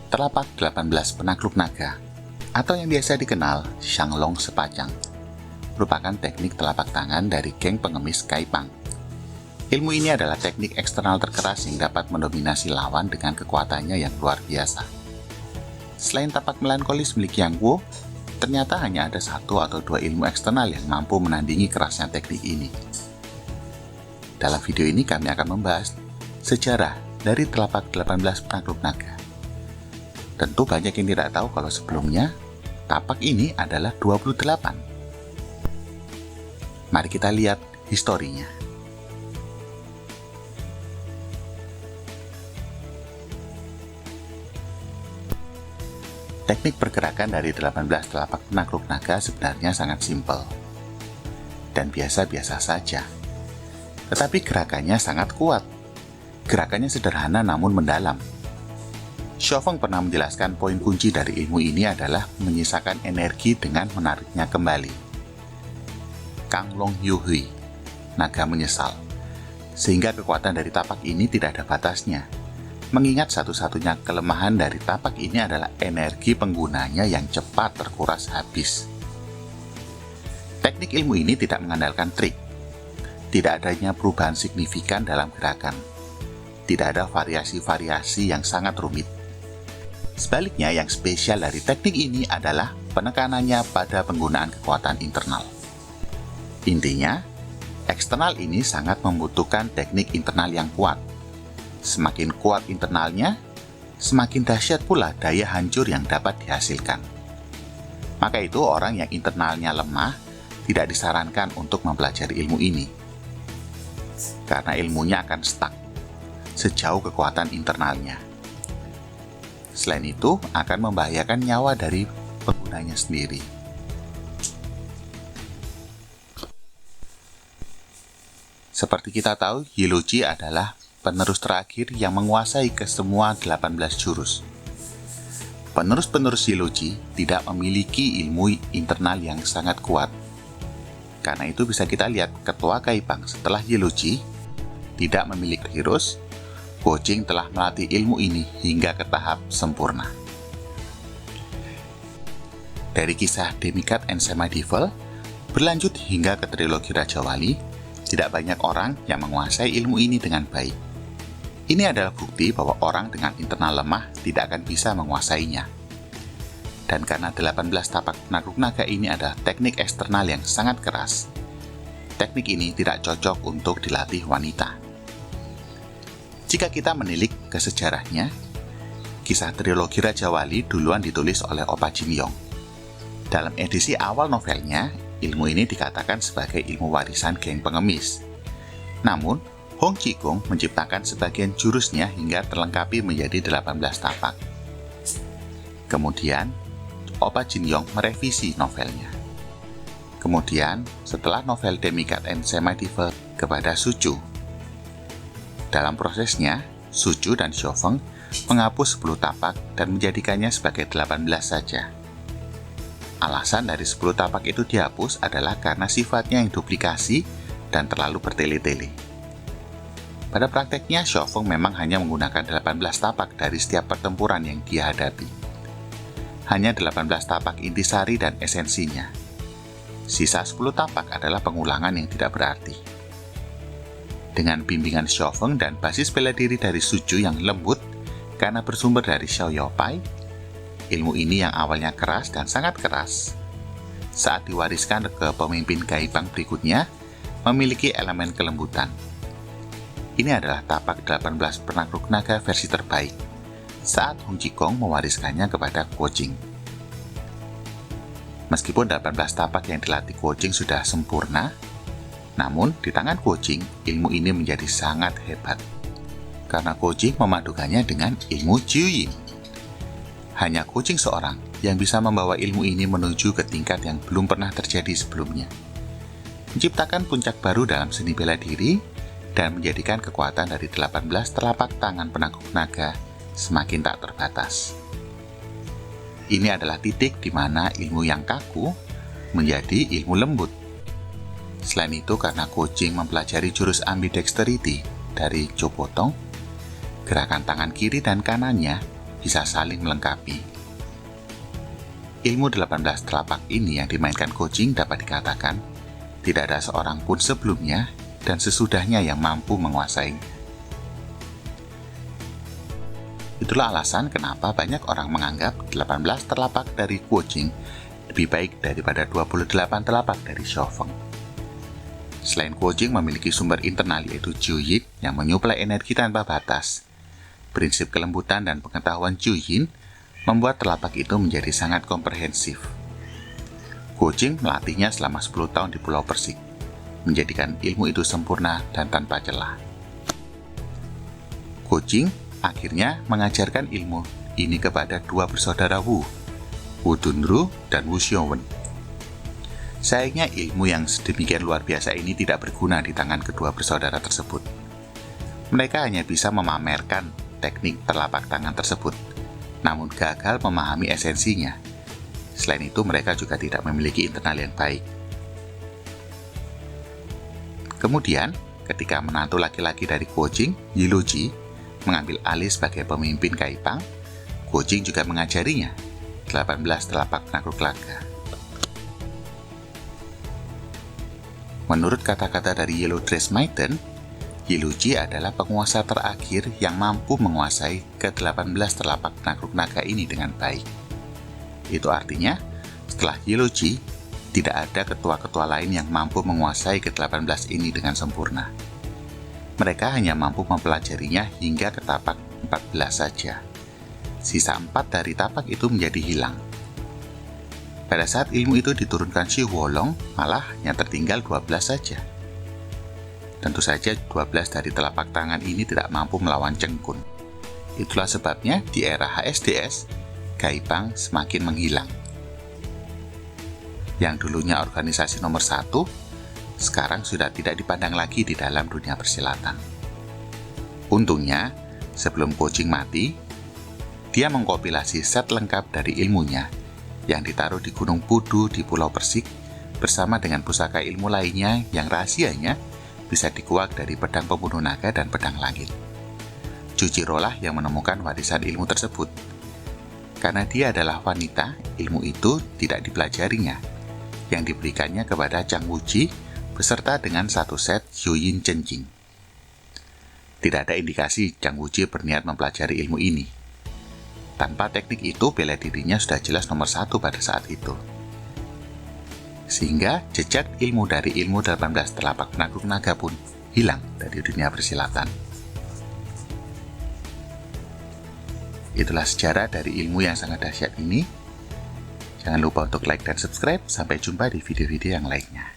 telapak 18 penakluk naga, atau yang biasa dikenal Xianglong Sepajang, merupakan teknik telapak tangan dari geng pengemis Kaipang. Ilmu ini adalah teknik eksternal terkeras yang dapat mendominasi lawan dengan kekuatannya yang luar biasa. Selain tapak melankolis milik Yang Guo, ternyata hanya ada satu atau dua ilmu eksternal yang mampu menandingi kerasnya teknik ini. Dalam video ini kami akan membahas sejarah dari telapak 18 penakluk naga. Tentu banyak yang tidak tahu kalau sebelumnya tapak ini adalah 28. Mari kita lihat historinya. Teknik pergerakan dari 18 telapak penakluk naga sebenarnya sangat simpel dan biasa-biasa saja. Tetapi gerakannya sangat kuat. Gerakannya sederhana namun mendalam. Xiaofeng pernah menjelaskan poin kunci dari ilmu ini adalah menyisakan energi dengan menariknya kembali. Kang Long Yu Hui, naga menyesal. Sehingga kekuatan dari tapak ini tidak ada batasnya. Mengingat satu-satunya kelemahan dari tapak ini adalah energi penggunanya yang cepat terkuras habis. Teknik ilmu ini tidak mengandalkan trik. Tidak adanya perubahan signifikan dalam gerakan. Tidak ada variasi-variasi yang sangat rumit. Sebaliknya, yang spesial dari teknik ini adalah penekanannya pada penggunaan kekuatan internal. Intinya, eksternal ini sangat membutuhkan teknik internal yang kuat. Semakin kuat internalnya, semakin dahsyat pula daya hancur yang dapat dihasilkan. Maka itu orang yang internalnya lemah tidak disarankan untuk mempelajari ilmu ini. Karena ilmunya akan stuck sejauh kekuatan internalnya. Selain itu, akan membahayakan nyawa dari penggunanya sendiri. Seperti kita tahu, Yiluji adalah penerus terakhir yang menguasai kesemua 18 jurus. Penerus-penerus Yiluji tidak memiliki ilmu internal yang sangat kuat. Karena itu bisa kita lihat ketua Kaipang setelah Yiluji tidak memiliki jurus, Guo Jing telah melatih ilmu ini hingga ke tahap sempurna. Dari kisah Demigod and Semi-Devil berlanjut hingga ke trilogi Raja Wali, tidak banyak orang yang menguasai ilmu ini dengan baik. Ini adalah bukti bahwa orang dengan internal lemah tidak akan bisa menguasainya. Dan karena 18 tapak penakluk naga ini adalah teknik eksternal yang sangat keras, teknik ini tidak cocok untuk dilatih wanita. Jika kita menilik ke sejarahnya, kisah trilogi Raja Wali duluan ditulis oleh Opa Jin Yong. Dalam edisi awal novelnya, ilmu ini dikatakan sebagai ilmu warisan geng pengemis. Namun, Hong Qigong menciptakan sebagian jurusnya hingga terlengkapi menjadi 18 tapak. Kemudian, Opa Jin Yong merevisi novelnya. Kemudian, setelah novel Demigod and Semi-Devil kepada Suju. Dalam prosesnya, Suju dan Xiaofeng menghapus 10 tapak dan menjadikannya sebagai 18 saja. Alasan dari 10 tapak itu dihapus adalah karena sifatnya yang duplikasi dan terlalu bertele-tele. Pada prakteknya, Xiaofeng memang hanya menggunakan 18 tapak dari setiap pertempuran yang dia hadapi. Hanya 18 tapak intisari dan esensinya. Sisa 10 tapak adalah pengulangan yang tidak berarti. Dengan bimbingan Xiaofeng dan basis bela diri dari Suju yang lembut karena bersumber dari Xiao Yaopai, ilmu ini yang awalnya keras dan sangat keras, saat diwariskan ke pemimpin Kaipang berikutnya, memiliki elemen kelembutan. Ini adalah tapak 18 penakluk naga versi terbaik, saat Hong Qigong mewariskannya kepada Guo Jing. Meskipun 18 tapak yang dilatih Guo Jing sudah sempurna, namun di tangan Guo Jing, ilmu ini menjadi sangat hebat. Karena Guo Jing memadukannya dengan ilmu Jiuying. Hanya Guo Jing seorang yang bisa membawa ilmu ini menuju ke tingkat yang belum pernah terjadi sebelumnya. Menciptakan puncak baru dalam seni bela diri dan menjadikan kekuatan dari 18 telapak tangan penakluk naga semakin tak terbatas. Ini adalah titik di mana ilmu yang kaku menjadi ilmu lembut. Selain itu, karena Guo Jing mempelajari jurus ambidexterity dari Zhou Potong, gerakan tangan kiri dan kanannya bisa saling melengkapi. Ilmu 18 telapak ini yang dimainkan Kucing dapat dikatakan tidak ada seorang pun sebelumnya dan sesudahnya yang mampu menguasainya. Itulah alasan kenapa banyak orang menganggap 18 telapak dari Kucing lebih baik daripada 28 telapak dari Xiaofeng. Selain Kucing memiliki sumber internal yaitu Jiuyin yang menyuplai energi tanpa batas, prinsip kelembutan dan pengetahuan Jiuyin membuat telapak itu menjadi sangat komprehensif. Kucing melatihnya selama 10 tahun di Pulau Persik, menjadikan ilmu itu sempurna dan tanpa celah. Kucing akhirnya mengajarkan ilmu ini kepada dua bersaudara Wu Dunru dan Wu Xiongwen. Sayangnya ilmu yang sedemikian luar biasa ini tidak berguna di tangan kedua bersaudara tersebut. Mereka hanya bisa memamerkan teknik telapak tangan tersebut, namun gagal memahami esensinya. Selain itu, mereka juga tidak memiliki internal yang baik. Kemudian, ketika menantu laki-laki dari Kucing, Yiluji, mengambil alih sebagai pemimpin Kaipang, Kucing juga mengajarinya 18 telapak penakluk laga. Menurut kata-kata dari Yellow Dress Maiden, Yiluji adalah penguasa terakhir yang mampu menguasai ke-18 telapak penakluk naga ini dengan baik. Itu artinya, setelah Yiluji, tidak ada ketua-ketua lain yang mampu menguasai ke-18 ini dengan sempurna. Mereka hanya mampu mempelajarinya hingga ke tapak 14 saja. Sisa 4 dari tapak itu menjadi hilang. Pada saat ilmu itu diturunkan Xi Wolong, malah hanya tertinggal 12 saja. Tentu saja 12 dari telapak tangan ini tidak mampu melawan Cheng Kun. Itulah sebabnya di era HSDS, Kaipang semakin menghilang. Yang dulunya organisasi nomor 1, sekarang sudah tidak dipandang lagi di dalam dunia persilatan. Untungnya, sebelum Kucing mati, dia mengkompilasi set lengkap dari ilmunya yang ditaruh di Gunung Pudu di Pulau Persik bersama dengan pusaka ilmu lainnya yang rahasianya bisa dikuak dari pedang pembunuh naga dan pedang langit. Jujiro lah yang menemukan warisan ilmu tersebut. Karena dia adalah wanita, ilmu itu tidak dipelajarinya, yang diberikannya kepada Zhang Wuji beserta dengan satu set Yuyin Chenjing. Tidak ada indikasi Zhang Wuji berniat mempelajari ilmu ini. Tanpa teknik itu, bela dirinya sudah jelas nomor 1 pada saat itu. Sehingga jejak ilmu dari ilmu 18 telapak penakluk naga pun hilang dari dunia persilatan. Itulah sejarah dari ilmu yang sangat dahsyat ini. Jangan lupa untuk like dan subscribe. Sampai jumpa di video-video yang lainnya.